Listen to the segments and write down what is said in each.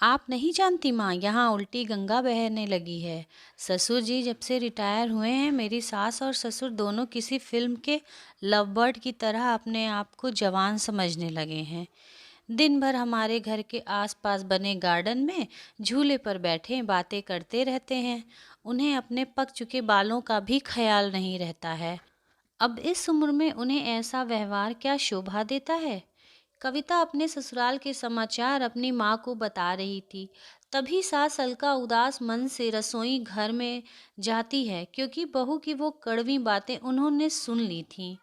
आप नहीं जानती माँ, यहाँ उल्टी गंगा बहने लगी है। ससुर जी जब से रिटायर हुए हैं, मेरी सास और ससुर दोनों किसी फिल्म के लव बर्ड की तरह अपने आप को जवान समझने लगे हैं। दिन भर हमारे घर के आसपास बने गार्डन में झूले पर बैठे बातें करते रहते हैं। उन्हें अपने पक चुके बालों का भी ख्याल नहीं रहता है। अब इस उम्र में उन्हें ऐसा व्यवहार क्या शोभा देता है? कविता अपने ससुराल के समाचार अपनी माँ को बता रही थी। तभी सास अलका उदास मन से रसोई घर में जाती है, क्योंकि बहू की वो कड़वी बातें उन्होंने सुन ली थीं।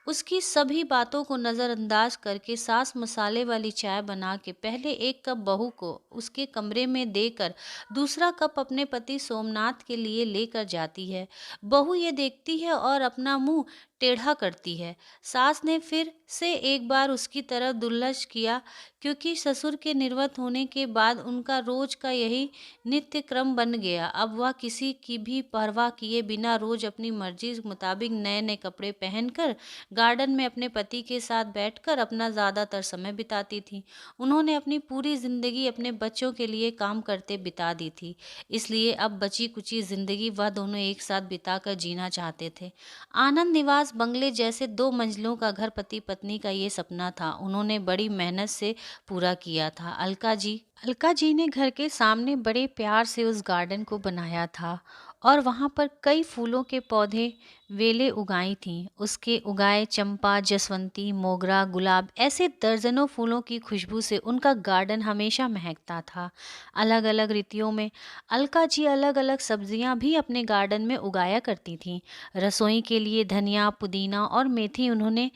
उसकी सभी बातों को नज़रअंदाज करके सास मसाले वाली चाय बना के पहले एक कप बहू को उसके कमरे में देकर दूसरा कप अपने पति सोमनाथ के लिए लेकर जाती है। बहू ये देखती है और अपना मुंह टेढ़ा करती है। सास ने फिर से एक बार उसकी तरफ दुर्लक्ष किया, क्योंकि ससुर के निर्वत होने के बाद उनका रोज का यही नित्य क्रम बन गया। अब वह किसी की भी परवाह किए बिना रोज अपनी मर्जी के मुताबिक नए नए कपड़े पहनकर गार्डन में अपने पति के साथ बैठकर अपना ज़्यादातर समय बिताती थी। उन्होंने अपनी पूरी ज़िंदगी अपने बच्चों के लिए काम करते बिता दी थी, इसलिए अब बची कुची ज़िंदगी वह दोनों एक साथ बिताकर जीना चाहते थे। आनंद निवास बंगले जैसे 2 मंजिलों का घर पति पत्नी का ये सपना था। उन्होंने बड़ी मेहनत से पूरा किया था। अलका जी ने घर के सामने बड़े प्यार से उस गार्डन को बनाया था और वहाँ पर कई फूलों के पौधे वेलें उगाई थीं। उसके उगाए चंपा, जसवंती, मोगरा, गुलाब ऐसे दर्जनों फूलों की खुशबू से उनका गार्डन हमेशा महकता था। अलग अलग ऋतुओं में अलका जी अलग अलग सब्जियां भी अपने गार्डन में उगाया करती थीं। रसोई के लिए धनिया, पुदीना और मेथी उन्होंने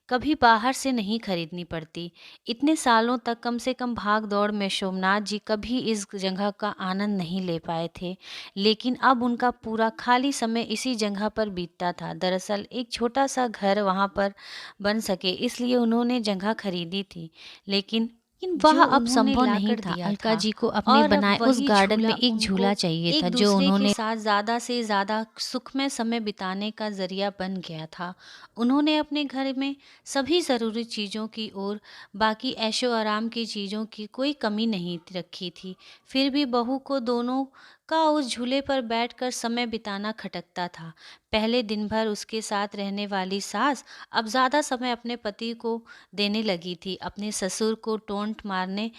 कभी बाहर से नहीं खरीदनी पड़ती। इतने सालों तक कम से कम भाग दौड़ में सोमनाथ जी कभी इस जगह का आनंद नहीं ले पाए थे, लेकिन अब उनका पूरा खाली समय इसी जगह पर बीतता था। दरअसल एक छोटा सा घर वहाँ पर बन सके इसलिए उन्होंने जगह खरीदी थी, लेकिन वह जो अब उन्होंने संभव नहीं लाकर था। दिया अलका था जी को अपने और अब बनाए उस वही गार्डन में झूला एक उनको झूला चाहिए था, एक जो दूसरे के उन्होंने साथ ज़्यादा से ज़्यादा सुखमय समय बिताने का ज़रिया बन गया था। उन्होंने अपने घर में सभी ज़रूरी चीज़ों की और बाकी ऐशो आराम की चीज़ों की कोई कमी नहीं रखी थी। फिर भी बहू को दोनों का उस झूले पर बैठकर समय बिताना खटकता था। पहले दिन भर उसके साथ रहने वाली सास अब ज़्यादा समय अपने पति को देने लगी थी। अपने ससुर को टोंट मारने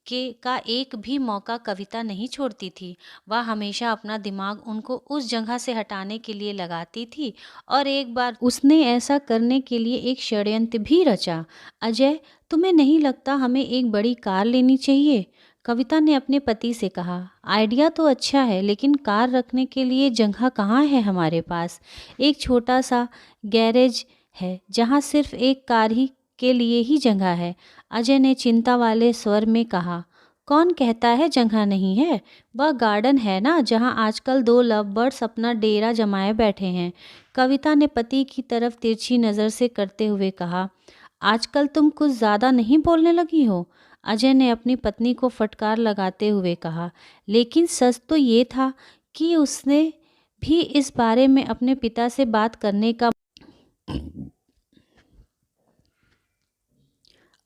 के का एक भी मौका कविता नहीं छोड़ती थी। वह हमेशा अपना दिमाग उनको उस जगह से हटाने के लिए लगाती थी और एक बार उसने ऐसा करने के लिए एक षड्यंत्र भी रचा। अजय, तुम्हें नहीं लगता हमें एक बड़ी कार लेनी चाहिए? कविता ने अपने पति से कहा। आइडिया तो अच्छा है, लेकिन कार रखने के लिए जगह कहाँ है हमारे पास? एक छोटा सा गैरेज है जहाँ सिर्फ एक कार ही के लिए ही जगह है। अजय ने चिंता वाले स्वर में कहा। कौन कहता है जगह नहीं है? वह गार्डन है ना जहाँ आजकल 2 लव बर्ड्स अपना डेरा जमाए बैठे हैं। कविता ने पति की तरफ तिरछी नज़र से करते हुए कहा। आजकल तुम कुछ ज़्यादा नहीं बोलने लगी हो? अजय ने अपनी पत्नी को फटकार लगाते हुए कहा। लेकिन सच तो ये था कि उसने भी इस बारे में अपने पिता से बात करने का।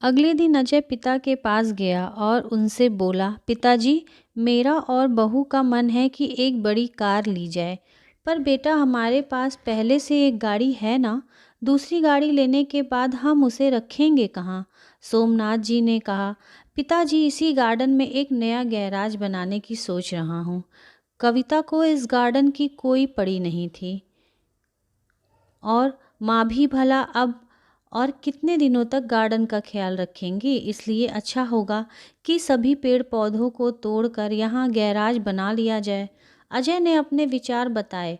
अगले दिन अजय पिता के पास गया और उनसे बोला, पिताजी, मेरा और बहू का मन है कि एक बड़ी कार ली जाए। पर बेटा, हमारे पास पहले से एक गाड़ी है ना। दूसरी गाड़ी लेने के बाद हम उसे रखेंगे कहाँ? सोमनाथ जी ने कहा। पिताजी, इसी गार्डन में एक नया गैराज बनाने की सोच रहा हूँ। कविता को इस गार्डन की कोई पड़ी नहीं थी और माँ भी भला अब और कितने दिनों तक गार्डन का ख्याल रखेंगी। इसलिए अच्छा होगा कि सभी पेड़ पौधों को तोड़कर यहाँ गैराज बना लिया जाए। अजय ने अपने विचार बताए।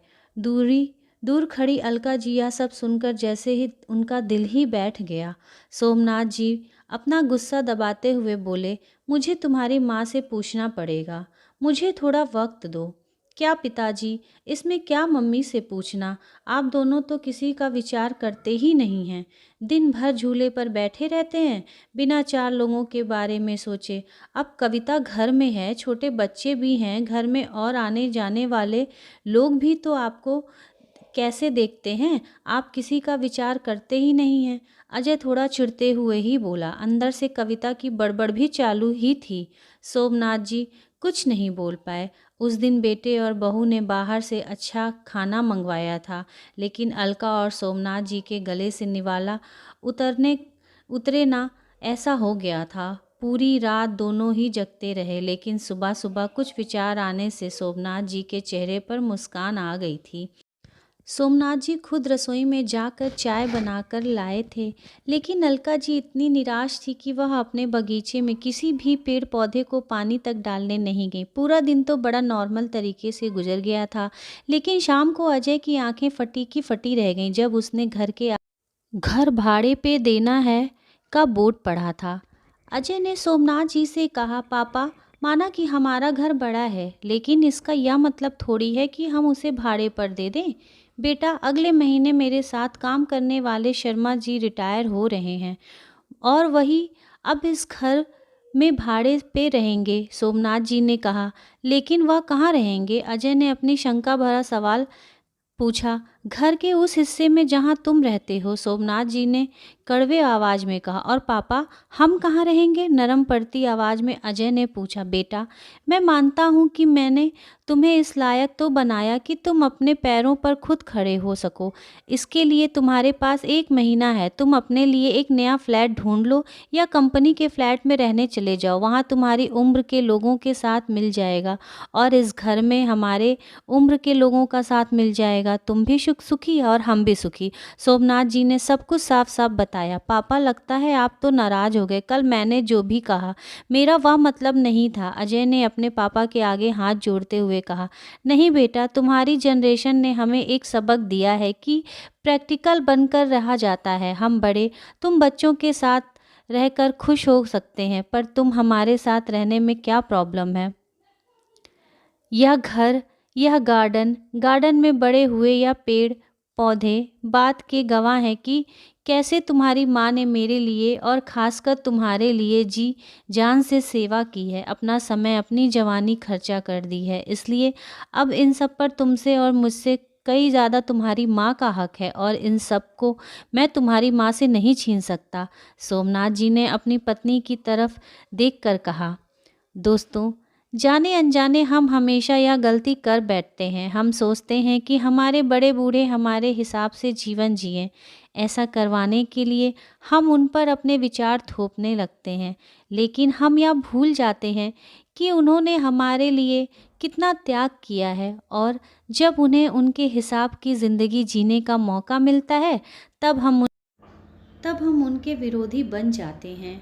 दूर खड़ी अलका जी यह सब सुनकर जैसे ही उनका दिल ही बैठ गया। सोमनाथ जी अपना गुस्सा दबाते हुए बोले, मुझे तुम्हारी माँ से पूछना पड़ेगा। मुझे थोड़ा वक्त दो। क्या पिताजी, इसमें क्या मम्मी से पूछना? आप दोनों तो किसी का विचार करते ही नहीं हैं। दिन भर झूले पर बैठे रहते हैं बिना 4 लोगों के बारे में सोचे। अब कविता घर में है, छोटे बच्चे भी हैं घर में और आने जाने वाले लोग भी तो आपको कैसे देखते हैं, आप किसी का विचार करते ही नहीं हैं। अजय थोड़ा चिढ़ते हुए ही बोला। अंदर से कविता की बड़बड़ भी चालू ही थी। सोमनाथ जी कुछ नहीं बोल पाए। उस दिन बेटे और बहू ने बाहर से अच्छा खाना मंगवाया था, लेकिन अलका और सोमनाथ जी के गले से निवाला उतरे ना, ऐसा हो गया था। पूरी रात दोनों ही जगते रहे, लेकिन सुबह सुबह कुछ विचार आने से सोमनाथ जी के चेहरे पर मुस्कान आ गई थी। सोमनाथ जी खुद रसोई में जाकर चाय बनाकर लाए थे, लेकिन अलका जी इतनी निराश थी कि वह अपने बगीचे में किसी भी पेड़ पौधे को पानी तक डालने नहीं गई। पूरा दिन तो बड़ा नॉर्मल तरीके से गुजर गया था, लेकिन शाम को अजय की आंखें फटी की फटी रह गईं जब उसने घर भाड़े पे देना है का बोर्ड पढ़ा था। अजय ने सोमनाथ जी से कहा, पापा, माना कि हमारा घर बड़ा है, लेकिन इसका यह मतलब थोड़ी है कि हम उसे भाड़े पर दे दें। बेटा, अगले महीने मेरे साथ काम करने वाले शर्मा जी रिटायर हो रहे हैं और वही अब इस घर में भाड़े पे रहेंगे। सोमनाथ जी ने कहा। लेकिन वह कहाँ रहेंगे? अजय ने अपनी शंका भरा सवाल पूछा। घर के उस हिस्से में जहाँ तुम रहते हो, सोमनाथ जी ने कड़वे आवाज में कहा। और पापा, हम कहाँ रहेंगे? नरम पड़ती आवाज में अजय ने पूछा। बेटा, मैं मानता हूँ कि मैंने तुम्हें इस लायक तो बनाया कि तुम अपने पैरों पर खुद खड़े हो सको। इसके लिए तुम्हारे पास 1 महीना है। तुम अपने लिए एक नया फ्लैट ढूंढ लो या कंपनी के फ्लैट में रहने चले जाओ। वहाँ तुम्हारी उम्र के लोगों के साथ मिल जाएगा और इस घर में हमारे उम्र के लोगों का साथ मिल जाएगा। तुम भी सुखी और हम भी सुखी। सोमनाथ जी ने सब कुछ साफ साफ बताया। पापा, लगता है आप तो नाराज हो गए। कल मैंने जो भी कहा, मेरा वह मतलब नहीं था। अजय ने अपने पापा के आगे हाथ जोड़ते हुए कहा। नहीं बेटा, तुम्हारी जनरेशन ने हमें एक सबक दिया है कि प्रैक्टिकल बनकर रहा जाता है। हम बड़े, तुम बच्चों के साथ रहकर खुश हो सकते हैं, पर तुम हमारे साथ रहने में क्या प्रॉब्लम है? यह घर, यह गार्डन में बड़े हुए या पेड़ पौधे बात के गवाह हैं कि कैसे तुम्हारी माँ ने मेरे लिए और खासकर तुम्हारे लिए जी जान से सेवा की है, अपना समय, अपनी जवानी खर्चा कर दी है। इसलिए अब इन सब पर तुमसे और मुझसे कई ज़्यादा तुम्हारी माँ का हक है और इन सब को मैं तुम्हारी माँ से नहीं छीन सकता। सोमनाथ जी ने अपनी पत्नी की तरफ देखकर कहा। दोस्तों, जाने अनजाने हम हमेशा यह गलती कर बैठते हैं। हम सोचते हैं कि हमारे बड़े बूढ़े हमारे हिसाब से जीवन जिएं। ऐसा करवाने के लिए हम उन पर अपने विचार थोपने लगते हैं, लेकिन हम यह भूल जाते हैं कि उन्होंने हमारे लिए कितना त्याग किया है और जब उन्हें उनके हिसाब की ज़िंदगी जीने का मौका मिलता है तब हम उनके विरोधी बन जाते हैं।